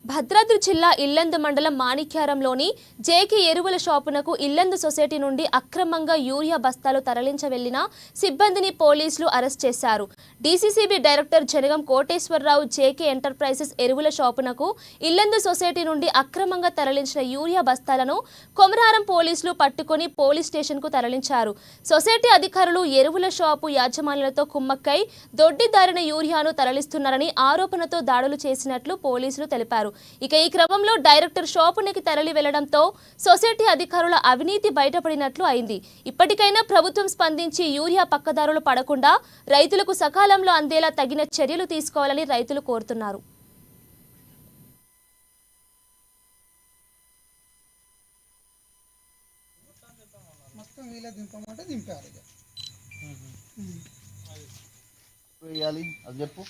భద్రాద్రి జిల్లా ఇల్లందు మండలం మాణిక్యారంలోని జేకే ఎరువుల షాపునకు ఇల్లందు సొసైటీ నుండి అక్రమంగా యూరియా బస్తాలు తరలించ వెళ్లిన సిబ్బందిని పోలీసులు అరెస్ట్ చేశారు. DCCB director Jangaon Koteswararao JK enterprises ఎరువుల షాపునకు ఇల్లందు సొసైటీ నుండి అక్రమంగా తరలించిన యూరియా బస్తాలను కొమరారం పోలీసులు పట్టుకొని పోలీస్ స్టేషన్కు తరలించారు. సొసైటీ అధికారులు ఎరువుల షాపు యాజమాన్యాలతో కుమ్మక్కై దొడ్డిదారిన యూరియాను తరలిస్తున్నారని ఆరోపణతో దాడులు చేసినట్లు పోలీసులు తెలిపారు. ఇక ఈ క్రమంలో డైరెక్టర్ షాపునికి తరలి వెళ్లడంతో సొసైటీ అధికారుల అవినీతి బయటపడినట్లు అయింది. ఇప్పటికైనా ప్రభుత్వం స్పందించి యూరియా పక్కదారులు పడకుండా రైతులకు సకాలంలో అందేలా తగిన చర్యలు తీసుకోవాలని రైతులు కోరుతున్నారు. అది చెప్పు.